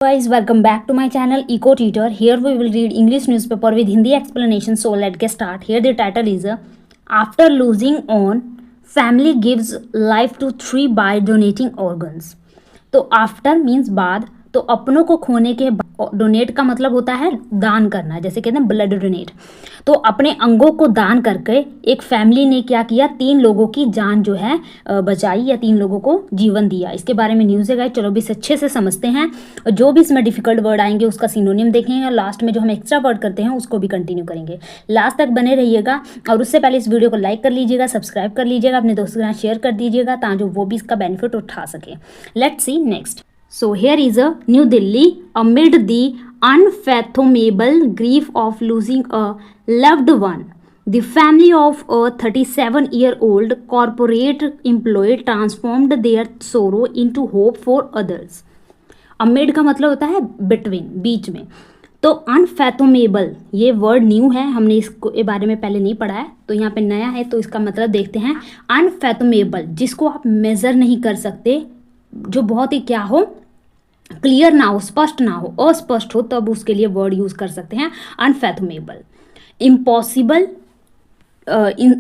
Guys, welcome back to my channel Eco Tutor. Here we will read English newspaper with Hindi explanation. So let's get start. Here the title is After losing on, family gives life to 3 by donating organs. तो after means बाद, तो अपनों को खोने के बाद, donate का मतलब होता है दान करना, जैसे कहते हैं ब्लड डोनेट। तो अपने अंगों को दान करके एक फैमिली ने क्या किया, 3 लोगों की जान जो है बचाई या 3 लोगों को जीवन दिया। इसके बारे में न्यूज़ है गाइस, चलो भी अच्छे से समझते हैं। जो भी इसमें डिफिकल्ट वर्ड आएंगे उसका सिनोनिम देखेंगे और लास्ट में जो हम एक्स्ट्रा वर्ड करते हैं उसको भी कंटिन्यू करेंगे। लास्ट तक बने रहिएगा और उससे पहले इस वीडियो को लाइक कर लीजिएगा, सब्सक्राइब कर लीजिएगा, अपने दोस्तों के साथ शेयर कर दीजिएगा ताकि वो भी इसका बेनिफिट उठा सके। Let's see next. So here is a New Delhi amid the unfathomable grief of losing a loved one. The family of a 37-year-old corporate employee transformed their sorrow into hope for others. Amid का मतलब होता है between, बीच में। तो अनफैथोमेबल ये word new है, हमने इसको के बारे में पहले नहीं पढ़ा है, तो यहाँ पे नया है। तो इसका मतलब देखते हैं। अनफैथोमेबल जिसको आप मेज़र नहीं कर सकते, जो बहुत ही क्या हो, क्लियर ना हो, स्पष्ट ना हो, अस्पष्ट हो, तब उसके लिए वर्ड यूज़ कर सकते हैं अनफैथोमेबल।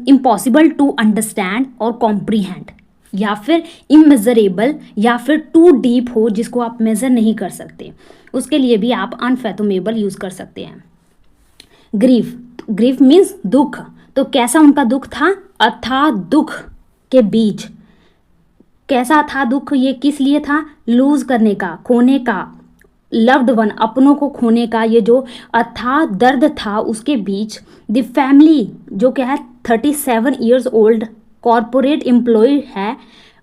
इम्पॉसिबल टू अंडरस्टैंड और कॉम्प्रीहेंड, या फिर इमेजरेबल या फिर टू डीप हो जिसको आप मेज़र नहीं कर सकते, उसके लिए भी आप अनफैथोमेबल यूज़ कर सकते हैं। ग्रीफ मीन्स दुख। तो कैसा उनका दुख था, अथाह दुख के बीच। कैसा था दुख, ये किस लिए था, लूज करने का, खोने का, लव्ड वन अपनों को खोने का, ये जो अथाह दर्द था उसके बीच द फैमिली जो क्या है 37 ईयर्स ओल्ड कॉरपोरेट एम्प्लॉय है,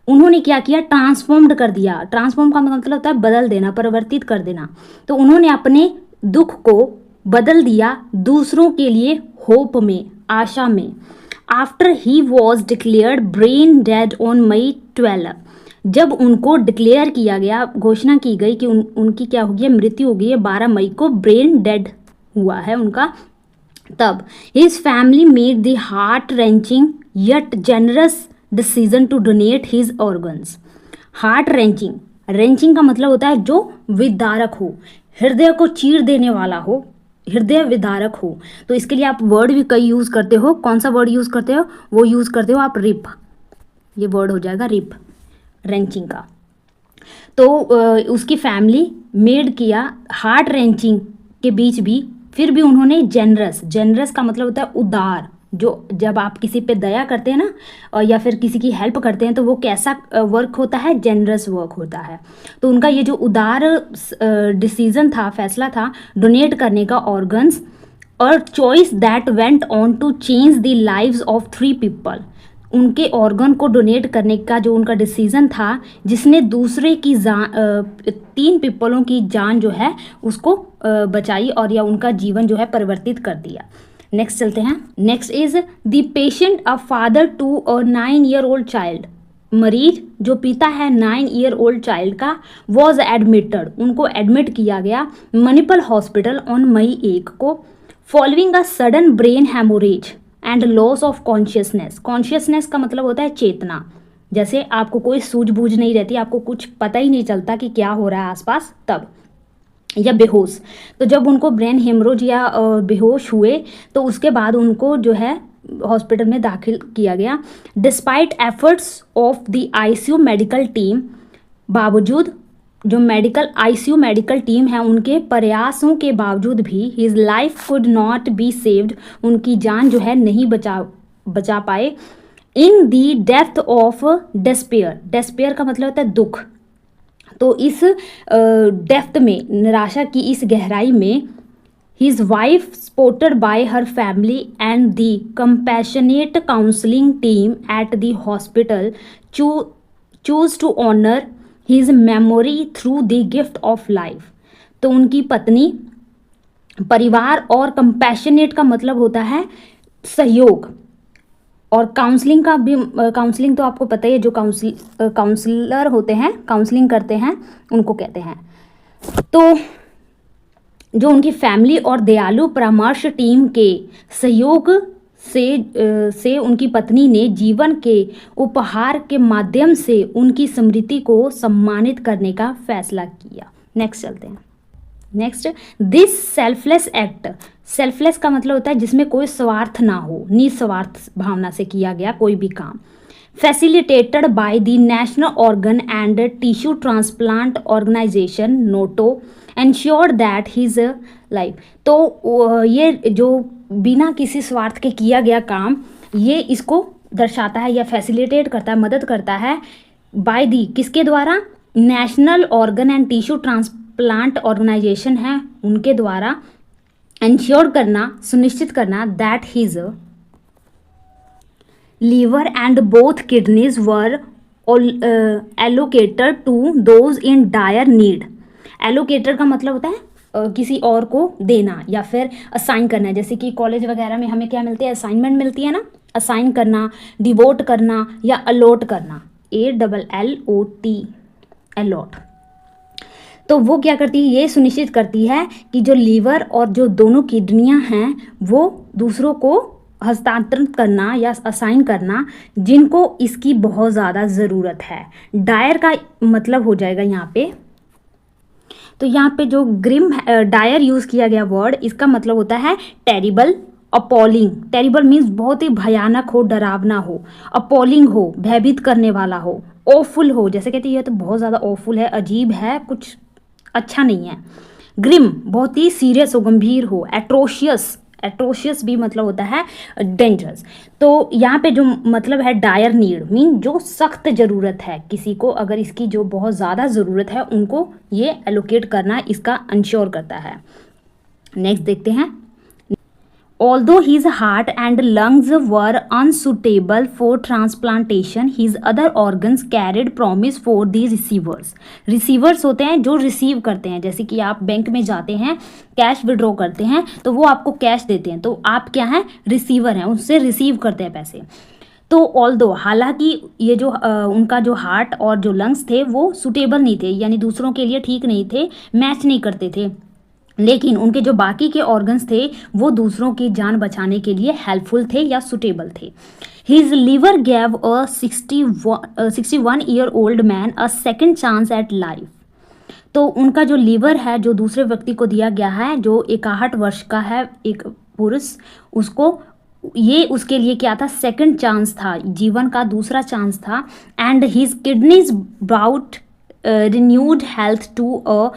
उन्होंने क्या किया, ट्रांसफॉर्म्ड कर दिया। ट्रांसफॉर्म का मतलब होता है बदल देना, परिवर्तित कर देना। तो उन्होंने अपने दुख को बदल दिया दूसरों के लिए होप में, आशा में। After he was declared brain dead on May 12, जब उनको डिक्लेयर किया गया, घोषणा की गई कि उनकी क्या होगी, मृत्यु होगी, 12 मई को ब्रेन डेड हुआ है उनका, तब his family made the heart wrenching yet generous decision to donate his organs. Heart wrenching का मतलब होता है जो विदारक हो, हृदय को चीर देने वाला हो, हृदय विदारक हो। तो इसके लिए आप वर्ड भी कई यूज़ करते हो। कौन सा वर्ड यूज़ करते हो, वो यूज़ करते हो आप रिप, ये वर्ड हो जाएगा रिप, रेंचिंग का। तो उसकी फैमिली मेड किया हार्ट रेंचिंग के बीच भी, फिर भी उन्होंने जेनरस का मतलब होता है उदार। जो जब आप किसी पे दया करते हैं ना, या फिर किसी की हेल्प करते हैं, तो वो कैसा वर्क होता है, जेनरस वर्क होता है। तो उनका ये जो उदार डिसीजन था, फैसला था डोनेट करने का ऑर्गन्स, और choice that went on to change the lives of 3 people. उनके ऑर्गन को डोनेट करने का जो उनका डिसीजन था, जिसने दूसरे की 3 पीपलों की जान जो है उसको बचाई और या उनका जीवन जो है परिवर्तित कर दिया। नेक्स्ट चलते हैं। Next is the patient a father to a 9-year-old child. मरीज जो पिता है 9-year-old चाइल्ड का, वॉज एडमिटेड, उनको एडमिट किया गया मणिपाल हॉस्पिटल ऑन मई 1 को, following a sudden brain haemorrhage and loss of consciousness का मतलब होता है चेतना। जैसे आपको कोई सूझबूझ नहीं रहती, आपको कुछ पता ही नहीं चलता कि क्या हो रहा है आसपास, तब, या बेहोश। तो जब उनको ब्रेन हेमरोज या बेहोश हुए, तो उसके बाद उनको जो है हॉस्पिटल में दाखिल किया गया। Despite efforts of the ICU medical team, बावजूद जो आईसीयू मेडिकल टीम है उनके प्रयासों के बावजूद भी, his life could not be saved, उनकी जान जो है नहीं बचा पाए। इन दी डेप्थ ऑफ डेस्पेयर का मतलब होता है दुख। तो इस डेप्थ में, निराशा की इस गहराई में, his wife supported by her family and the compassionate counselling team at the hospital choose to honour his memory through the gift of life. तो उनकी पत्नी, परिवार, और कंपैशनेट का मतलब होता है सहयोग, और काउंसलिंग का भी, काउंसलिंग तो आपको पता ही है, जो काउंसलर होते हैं, काउंसलिंग करते हैं, उनको कहते हैं। तो जो उनकी फैमिली और दयालु परामर्श टीम के सहयोग से उनकी पत्नी ने जीवन के उपहार के माध्यम से उनकी स्मृति को सम्मानित करने का फैसला किया। नेक्स्ट चलते हैं। Next, this selfless act, selfless का मतलब होता है जिसमें कोई स्वार्थ ना हो, निस्वार्थ भावना से किया गया कोई भी काम। Facilitated by the national organ and tissue transplant organisation NOTTO ensure that his life. तो ये जो बिना किसी स्वार्थ के किया गया काम, ये इसको दर्शाता है या फैसिलिटेट करता है, मदद करता है बाय दी, किसके द्वारा, national organ and tissue transplant organisation है उनके द्वारा, एंश्योर करना, सुनिश्चित करना, that his liver and both kidneys were allocated to those in dire need. Allocator का मतलब होता है किसी और को देना या फिर असाइन करना। जैसे कि कॉलेज वगैरह में हमें क्या मिलती है, असाइनमेंट मिलती है ना, असाइन करना, डिवोट करना या अलॉट करना, ALLOT, अलॉट। तो वो क्या करती है, ये सुनिश्चित करती है कि जो लीवर और जो दोनों किडनियां हैं वो दूसरों को हस्तांतरित करना या असाइन करना जिनको इसकी बहुत ज़्यादा ज़रूरत है। डायर का मतलब हो जाएगा यहाँ पे, तो यहाँ पे जो ग्रिम डायर यूज़ किया गया वर्ड, इसका मतलब होता है टेरिबल, अपॉलिंग। टेरिबल मीन्स बहुत ही भयानक हो, डरावना हो, अपॉलिंग हो, भयभीत करने वाला हो, ऑफुल हो, जैसे कहते हैं ये तो बहुत ज़्यादा ऑफुल है, अजीब है, कुछ अच्छा नहीं है। ग्रिम बहुत ही सीरियस हो, गंभीर हो। एट्रोशियस, एट्रोशियस भी मतलब होता है डेंजरस। तो यहाँ पे जो मतलब है डायर नीड मीन जो सख्त ज़रूरत है किसी को, अगर इसकी जो बहुत ज़्यादा ज़रूरत है उनको ये एलोकेट करना इसका इंश्योर करता है। नेक्स्ट देखते हैं, Although his heart and lungs were unsuitable for transplantation, his other organs carried promise for the receivers. Receivers होते हैं जो रिसीव करते हैं, जैसे कि आप बैंक में जाते हैं, कैश विड्रॉ करते हैं तो वो आपको कैश देते हैं, तो आप क्या हैं, रिसीवर हैं, उससे रिसीव करते हैं पैसे। तो ऑल्दो हालांकि ये जो उनका जो हार्ट और जो लंग्स थे वो सुटेबल नहीं थे, यानी दूसरों के लिए ठीक नहीं थे, मैच नहीं करते थे, लेकिन उनके जो बाकी के ऑर्गन्स थे वो दूसरों की जान बचाने के लिए हेल्पफुल थे या सुटेबल थे। His liver gave a 61 year old man a second chance at life. तो उनका जो लीवर है जो दूसरे व्यक्ति को दिया गया है, जो 61 वर्ष का है एक पुरुष, उसको ये उसके लिए क्या था, सेकंड चांस था, जीवन का दूसरा चांस था। And his kidneys brought renewed health to a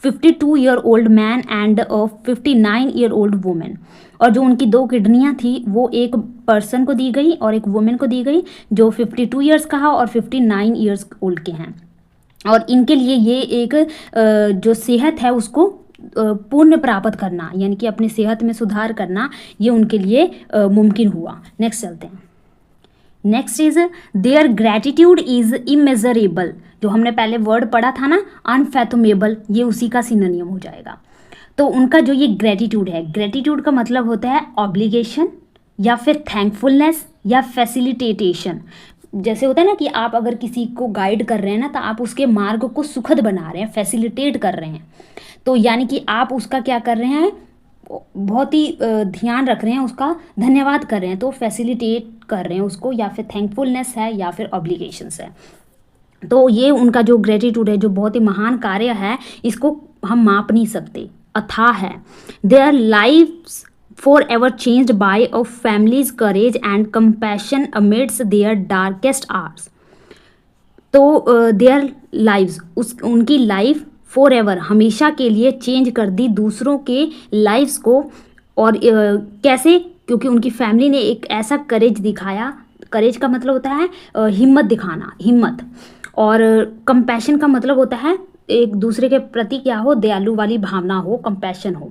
52 year old man and a 59 year old women. और जो उनकी 2 किडनियाँ थी वो एक पर्सन को दी गई और एक वुमेन को दी गई जो 52 ईयर्स का है और 59 ईयर्स ओल्ड के हैं। और इनके लिए ये एक जो सेहत है उसको पूर्ण प्राप्त करना, यानी कि अपनी सेहत में सुधार करना, ये उनके लिए मुमकिन हुआ। नेक्स्ट चलते हैं। Next is their gratitude is immeasurable. जो हमने पहले वर्ड पढ़ा था ना, अनफैथोमेबल, ये उसी का सिनोनिम हो जाएगा। तो उनका जो ये ग्रेटिट्यूड है, ग्रेटिट्यूड का मतलब होता है ऑब्लिगेशन या फिर थैंकफुलनेस या फैसिलिटेशन। जैसे होता है ना कि आप अगर किसी को गाइड कर रहे हैं ना तो आप उसके मार्ग को सुखद बना रहे हैं, फैसिलिटेट कर रहे हैं, तो यानी कि आप उसका क्या कर रहे हैं, बहुत ही ध्यान रख रहे हैं, उसका धन्यवाद कर रहे हैं, तो फैसिलिटेट कर रहे हैं उसको, या फिर थैंकफुलनेस है या फिर ऑब्लिगेशंस है। तो ये उनका जो ग्रेटिट्यूड है, जो बहुत ही महान कार्य है, इसको हम माप नहीं सकते, अथाह है। Their lives forever changed by a family's courage and compassion amidst their darkest hours. तो देयर लाइव्स, उनकी लाइफ फॉर एवर, हमेशा के लिए चेंज कर दी दूसरों के लाइफ्स को। और कैसे, क्योंकि उनकी फैमिली ने एक ऐसा करेज दिखाया, करेज का मतलब होता है हिम्मत दिखाना, हिम्मत, और कंपैशन का मतलब होता है एक दूसरे के प्रति क्या हो, दयालु वाली भावना हो, कंपैशन हो।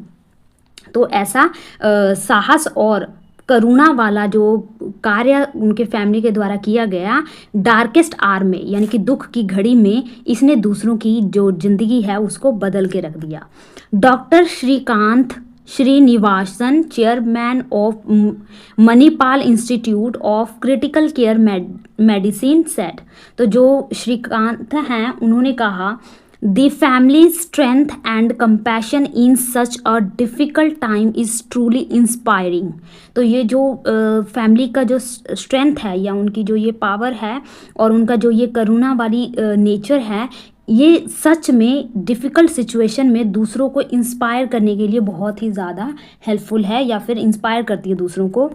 तो ऐसा साहस और करुणा वाला जो कार्य उनके फैमिली के द्वारा किया गया, डार्केस्ट आवर में, यानी कि दुख की घड़ी में, इसने दूसरों की जो जिंदगी है उसको बदल के रख दिया। Doctor Srikant Srinivasan, chairman of Manipal institute of critical care medicine said. तो जो श्रीकांत हैं उन्होंने कहा, the family strength and compassion in such a difficult time is truly inspiring. तो ये जो फैमिली का जो स्ट्रेंथ है या उनकी जो ये पावर है और उनका जो ये करुणा वाली नेचर है, ये सच में डिफ़िकल्ट सिचुएशन में दूसरों को इंस्पायर करने के लिए बहुत ही ज़्यादा हेल्पफुल है, या फिर इंस्पायर करती है दूसरों को।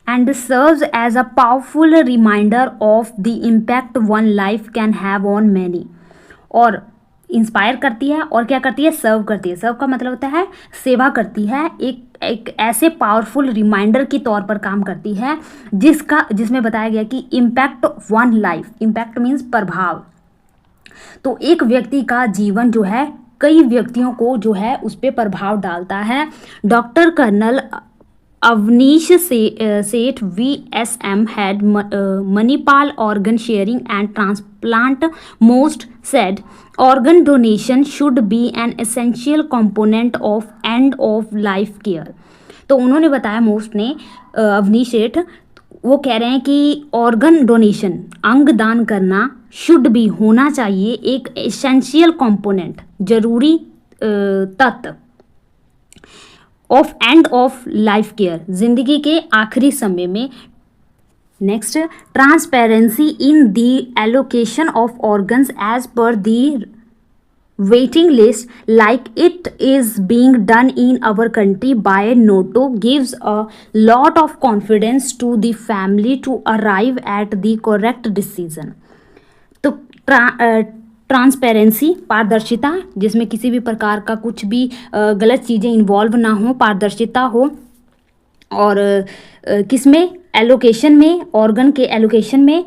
And serves as a powerful reminder of the impact one life can have on many. और इंस्पायर करती है और क्या करती है, सर्व करती है। सर्व का मतलब होता है सेवा करती है, एक ऐसे पावरफुल रिमाइंडर के तौर पर काम करती है जिसमें बताया गया कि impact one life, impact means प्रभाव। तो एक व्यक्ति का जीवन जो है कई व्यक्तियों को जो है उस पर प्रभाव डालता है। डॉक्टर कर्नल अवनीश सेठ VSM head Manipal organ sharing and transplant most said organ donation should be an essential component of end of life care. तो उन्होंने बताया, मोस्ट ने, अवनीश सेठ, वो कह रहे हैं कि ऑर्गन डोनेशन, अंग दान करना, शुड बी, होना चाहिए, एक एसेंशियल कंपोनेंट, जरूरी तत्व, of end of life care, जिंदगी के आखिरी समय में। Next, transparency in the allocation of organs as per the waiting list like it is being done in our country by Noto gives a lot of confidence to the family to arrive at the correct decision। तो transparency, पारदर्शिता, जिसमें किसी भी प्रकार का कुछ भी गलत चीज़ें इन्वॉल्व ना हो, पारदर्शिता हो। और किसमें, एलोकेशन में, ऑर्गन के एलोकेशन में,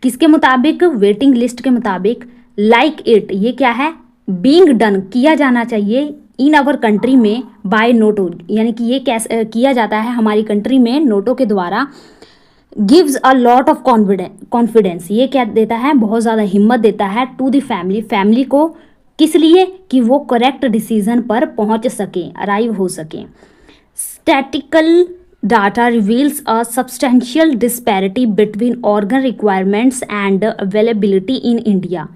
किसके मुताबिक, वेटिंग लिस्ट के मुताबिक। लाइक इट, ये क्या है, बीइंग डन, किया जाना चाहिए, इन आवर कंट्री में, बाय नोटो, यानी कि ये कैसे किया जाता है हमारी कंट्री में नोटो के द्वारा। Gives a lot of confidence, ये क्या देता है, बहुत ज़्यादा हिम्मत देता है, टू द फैमिली, फैमिली को, किस लिए, कि वो करेक्ट डिसीजन पर पहुंच सकें, अराइव हो सकें। Statistical data reveals a substantial disparity between organ requirements and availability in India.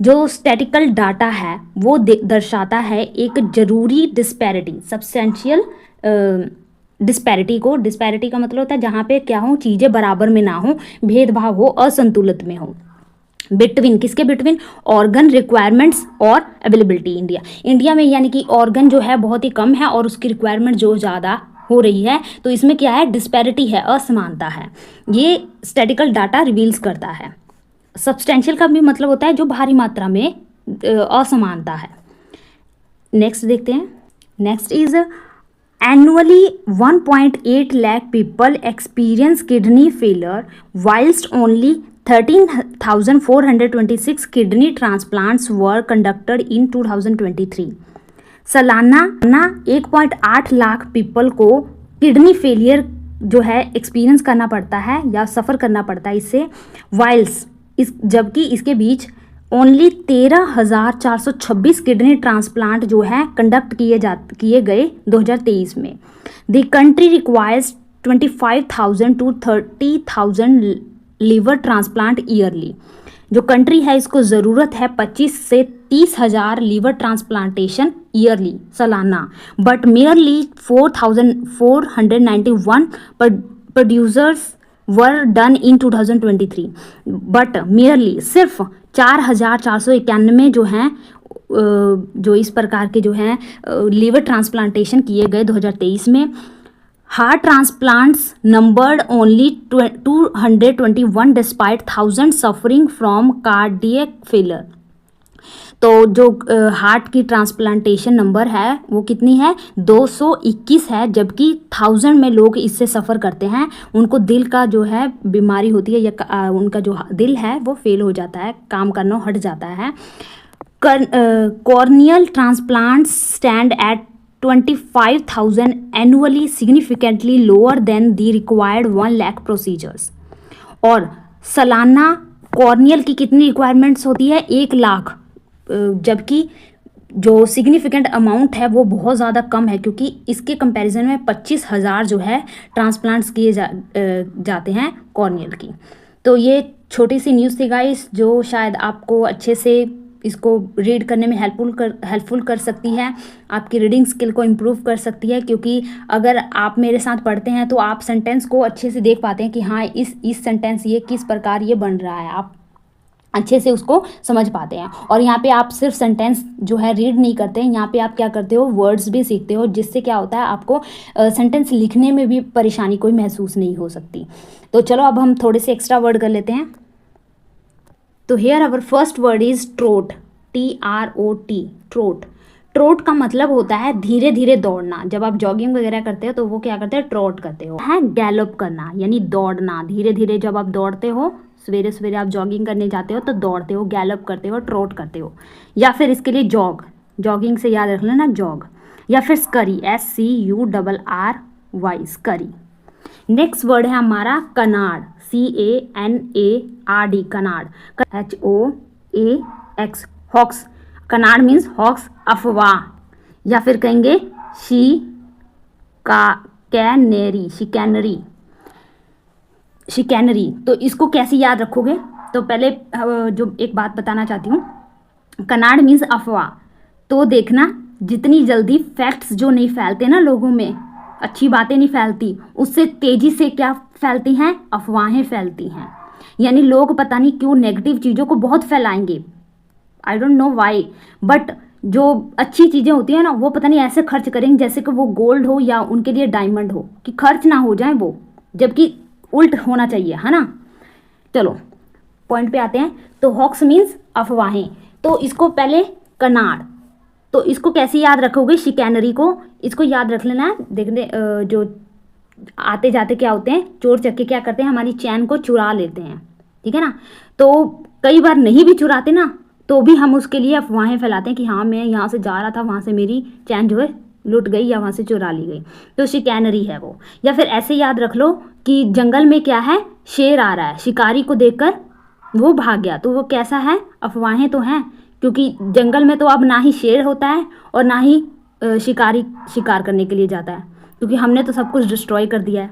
जो स्टैटिकल डाटा है वो दर्शाता है एक जरूरी डिस्पैरिटी, सब्सटेंशियल डिस्पैरिटी को, डिस्पैरिटी का मतलब होता है जहाँ पे क्या हो, चीज़ें बराबर में ना हो, भेदभाव हो, असंतुलित में हो। बिटवीन, किसके बिटवीन, ऑर्गन रिक्वायरमेंट्स और अवेलेबिलिटी। इंडिया में यानी कि ऑर्गन जो है बहुत ही कम है और उसकी रिक्वायरमेंट जो ज़्यादा हो रही है, तो इसमें क्या है, डिस्पैरिटी है, असमानता है, ये स्टैटिकल डाटा रिवील्स करता है। सब्सटेंशियल का भी मतलब होता है जो भारी मात्रा में असमानता है। नेक्स्ट देखते हैं। Next is annually 1.8 lakh people experience kidney failure whilst only 13,426 kidney transplants were conducted in 2023। सालाना 1.8 लाख पीपल को किडनी फेलियर जो है एक्सपीरियंस करना पड़ता है या सफ़र करना पड़ता है इससे, वाइल्स, जबकि इसके बीच ओनली 13,426 किडनी ट्रांसप्लांट जो है कंडक्ट किए गए 2023 में। The country requires 25,000 to 30,000 liver transplant yearly. जो कंट्री है इसको ज़रूरत है 25 से 30,000 लीवर ट्रांसप्लांटेशन ईयरली, सालाना, but merely 4,491 producers were done in 2023। But merely, सिर्फ 4,491 जो हैं जो इस प्रकार के जो हैं लीवर ट्रांसप्लांटेशन किए गए 2023 में। Heart transplants numbered only 221 despite 1,000 suffering from cardiac failure. तो जो हार्ट की ट्रांसप्लांटेशन नंबर है वो कितनी है, 221 है, जबकि 1,000 में लोग इससे सफ़र करते हैं, उनको दिल का जो है बीमारी होती है या उनका जो दिल है वो फेल हो जाता है, काम करना हट जाता है। Corneal transplants stand at 25,000 annually, significantly lower than the required 1 lakh procedures. और सालाना कॉर्नियल की कितनी रिक्वायरमेंट्स होती है, 1 लाख, जबकि जो सिग्निफिकेंट अमाउंट है वो बहुत ज़्यादा कम है, क्योंकि इसके कंपैरिजन में 25,000 जो है ट्रांसप्लांट्स किए जाते हैं कॉर्नियल की। तो ये छोटी सी न्यूज़ थी गाइस, जो शायद आपको अच्छे से इसको रीड करने में हेल्पफुल कर सकती है, आपकी रीडिंग स्किल को इम्प्रूव कर सकती है, क्योंकि अगर आप मेरे साथ पढ़ते हैं तो आप सेंटेंस को अच्छे से देख पाते हैं कि हाँ इस सेंटेंस ये किस प्रकार ये बन रहा है। आप अच्छे से उसको समझ पाते हैं। और यहाँ पे आप सिर्फ सेंटेंस जो है रीड नहीं करते हैं, यहाँ पे आप क्या करते हो, वर्ड्स भी सीखते हो, जिससे क्या होता है आपको सेंटेंस लिखने में भी परेशानी कोई महसूस नहीं हो सकती। तो चलो अब हम थोड़े से एक्स्ट्रा वर्ड कर लेते हैं। तो here our first word is trot, TROT, trot. Trot का मतलब होता है धीरे धीरे दौड़ना। जब आप जॉगिंग वगैरह करते हो तो वो क्या करते हैं, ट्रोट करते हो। है गैलप करना यानी दौड़ना, धीरे धीरे जब आप दौड़ते हो, सवेरे सवेरे आप जॉगिंग करने जाते हो तो दौड़ते हो, गैलप करते हो, ट्रोट करते हो। या फिर इसके लिए जॉग, जॉगिंग से याद रख लेना जॉग। या फिर scurry, SCURRY, scurry. Next word है हमारा canard, CANARD, canard, HOAX, hoax. Canard means hoax, अफवाह। या फिर कहेंगे कैनरी, शिकैनरी। तो इसको कैसे याद रखोगे, तो पहले जो एक बात बताना चाहती हूँ, कनाड मीन्स अफवाह। तो देखना जितनी जल्दी फैक्ट्स जो नहीं फैलते ना लोगों में, अच्छी बातें नहीं फैलती, उससे तेजी से क्या फैलती हैं, अफवाहें फैलती हैं। यानी लोग पता नहीं क्यों नेगेटिव चीज़ों को बहुत फैलाएंगे, I don't know why, but जो अच्छी चीज़ें होती हैं ना वो पता नहीं ऐसे खर्च करेंगे जैसे कि वो गोल्ड हो या उनके लिए डायमंड हो, कि खर्च ना हो जाए वो, जबकि उल्ट होना चाहिए, है ना। चलो पॉइंट पे आते हैं। तो हॉक्स मीन्स अफवाहें। तो इसको पहले कनाड, तो इसको कैसे याद रखोगे, शिकैनरी को, इसको याद रख लेना है। देखने जो आते जाते क्या होते हैं, चोर चक्के क्या करते हैं, हमारी चैन को चुरा लेते हैं, ठीक है ना। तो कई बार नहीं भी चुराते ना, तो भी हम उसके लिए अफवाहें फैलाते हैं कि हाँ मैं यहाँ से जा रहा था, वहाँ से मेरी चैन जो है लुट गई या वहाँ से चुरा ली गई, तो शिकैनरी है वो। या फिर ऐसे याद रख लो कि जंगल में क्या है, शेर आ रहा है, शिकारी को देखकर वो भाग गया, तो वो कैसा है, अफवाहें तो हैं, क्योंकि जंगल में तो अब ना ही शेर होता है और ना ही शिकारी शिकार करने के लिए जाता है, क्योंकि हमने तो सब कुछ डिस्ट्रॉय कर दिया है।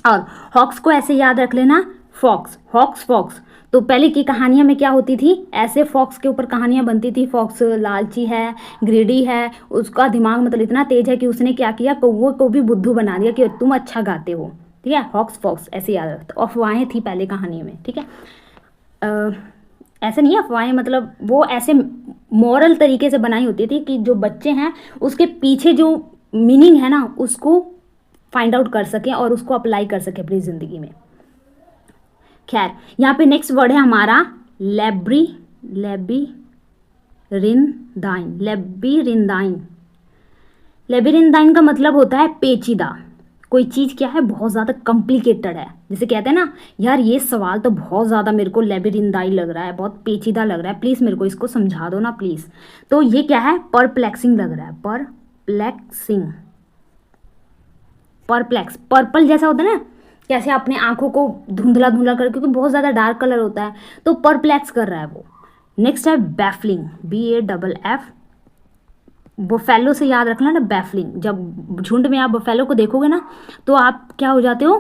और हॉक्स को ऐसे याद रख लेना, फॉक्स, हॉक्स फॉक्स। तो पहले की कहानियाँ में क्या होती थी, ऐसे फॉक्स के ऊपर कहानियाँ बनती थी, फॉक्स लालची है, ग्रीडी है, उसका दिमाग मतलब इतना तेज है कि उसने क्या किया, कौवे को भी बुद्धू बना दिया कि तुम अच्छा गाते हो, ठीक है। हॉक्स फॉक्स ऐसे याद रखते। अफवाहें थी पहले कहानी में, ठीक है। ऐसे नहीं अफवाहें, मतलब वो ऐसे मॉरल तरीके से बनाई होती थी कि जो बच्चे हैं उसके पीछे जो मीनिंग है ना उसको फाइंड आउट कर सकें और उसको अप्लाई कर सकें अपनी ज़िंदगी में। खैर यहाँ पे नेक्स्ट वर्ड है हमारा लेबिरिंदाइन का मतलब होता है पेचीदा। कोई चीज़ क्या है, बहुत ज़्यादा कॉम्प्लिकेटेड है। जैसे कहते हैं ना, यार ये सवाल तो बहुत ज़्यादा मेरे को लेबिरिंदाइन लग रहा है, बहुत पेचीदा लग रहा है, प्लीज़ मेरे को इसको समझा दो ना प्लीज़। तो ये क्या है, परप्लेक्सिंग लग रहा है, परप्लेक्स, पर्पल जैसा होता है ना, कैसे अपने आंखों को धुंधला धुंधला कर, क्योंकि बहुत ज़्यादा डार्क कलर होता है, तो परप्लेक्स कर रहा है वो। नेक्स्ट है बैफलिंग, BAFF, बफेलो से याद रखना ना, बैफलिंग। जब झुंड में आप बफेलो को देखोगे ना तो आप क्या हो जाते हो,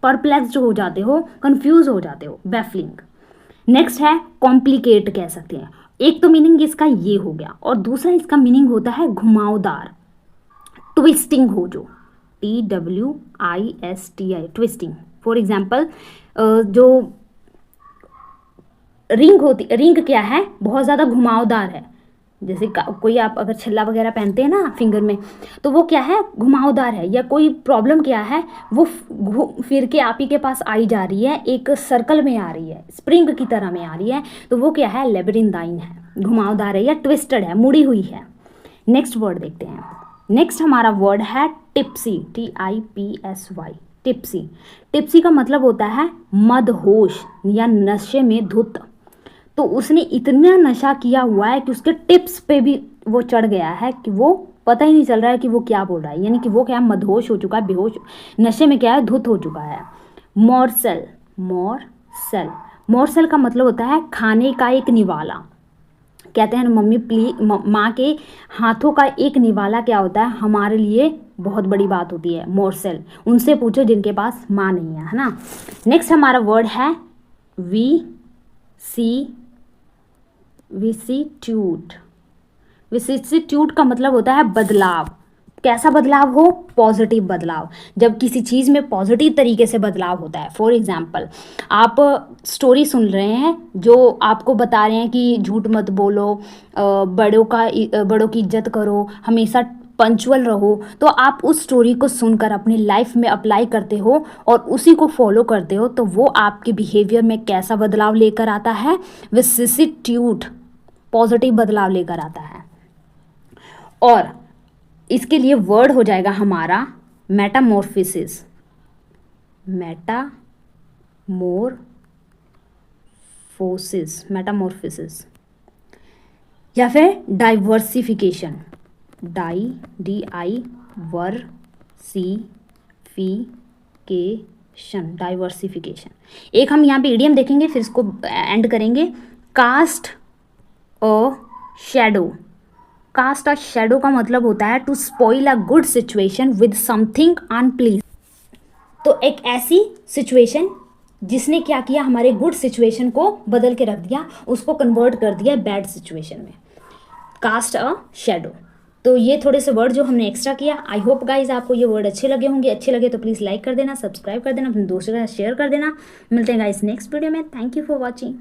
परप्लेक्स्ड हो जाते हो, कंफ्यूज हो जाते हो, बैफलिंग। नेक्स्ट है कॉम्प्लिकेट, कह सकते हैं। एक तो मीनिंग इसका ये हो गया, और दूसरा इसका मीनिंग होता है घुमावदार, ट्विस्टिंग हो जो, TWISTI, ट्विस्टिंग। फॉर एग्जाम्पल जो रिंग होती, रिंग क्या है, बहुत ज़्यादा घुमावदार है। जैसे कोई आप अगर छल्ला वगैरह पहनते हैं ना फिंगर में, तो वो क्या है, घुमावदार है। या कोई प्रॉब्लम क्या है, वो फिर के आप ही के पास आई जा रही है, एक सर्कल में आ रही है, स्प्रिंग की तरह में आ रही है, तो वो क्या है, लेबिरिंदाइन है, घुमावदार है या ट्विस्टेड है, मुड़ी हुई है। नेक्स्ट वर्ड देखते हैं। नेक्स्ट हमारा वर्ड है टिप्सी, TIPSY, टिप्सी। टिप्सी का मतलब होता है मदहोश या नशे में धुत। तो उसने इतना नशा किया हुआ है कि उसके टिप्स पे भी वो चढ़ गया है कि वो पता ही नहीं चल रहा है कि वो क्या बोल रहा है, यानी कि वो क्या मदहोश हो चुका है, बेहोश, नशे में क्या है, धुत हो चुका है। मॉर्सेल का मतलब होता है खाने का एक निवाला। कहते हैं मम्मी प्लीज, माँ के हाथों का एक निवाला क्या होता है, हमारे लिए बहुत बड़ी बात होती है। मॉर्सेल उनसे पूछो जिनके पास माँ नहीं है ना। नेक्स्ट हमारा वर्ड है विसिट्यूड का मतलब होता है बदलाव। कैसा बदलाव हो, पॉजिटिव बदलाव। जब किसी चीज़ में पॉजिटिव तरीके से बदलाव होता है, फॉर एग्जांपल आप स्टोरी सुन रहे हैं जो आपको बता रहे हैं कि झूठ मत बोलो, बड़ों की इज्जत करो, हमेशा पंचुअल रहो, तो आप उस स्टोरी को सुनकर अपनी लाइफ में अप्लाई करते हो और उसी को फॉलो करते हो, तो वो आपके बिहेवियर में कैसा बदलाव लेकर आता है, विसिसिट्यूड, पॉजिटिव बदलाव लेकर आता है। और इसके लिए वर्ड हो जाएगा हमारा मेटामॉर्फोसिस, मेटामॉर्फोसिस या फिर डाइवर्सिफिकेशन, डाइवर्सिफिकेशन। एक हम यहाँ पे इडियम देखेंगे, फिर इसको एंड करेंगे। Cast a shadow, cast a shadow का मतलब होता है to spoil a good situation with something unpleasant. तो एक ऐसी सिचुएशन जिसने क्या किया, हमारे गुड सिचुएशन को बदल के रख दिया, उसको कन्वर्ट कर दिया बैड सिचुएशन में, कास्ट अ शैडो। तो ये थोड़े से वर्ड जो हमने एक्स्ट्रा किया। आई होप गाइज आपको ये वर्ड अच्छे लगे होंगे। अच्छे लगे तो प्लीज़ लाइक कर देना, सब्सक्राइब कर देना, अपने दोस्तों के साथ शेयर कर देना। मिलते हैं गाइज नेक्स्ट वीडियो में। Thank you for watching.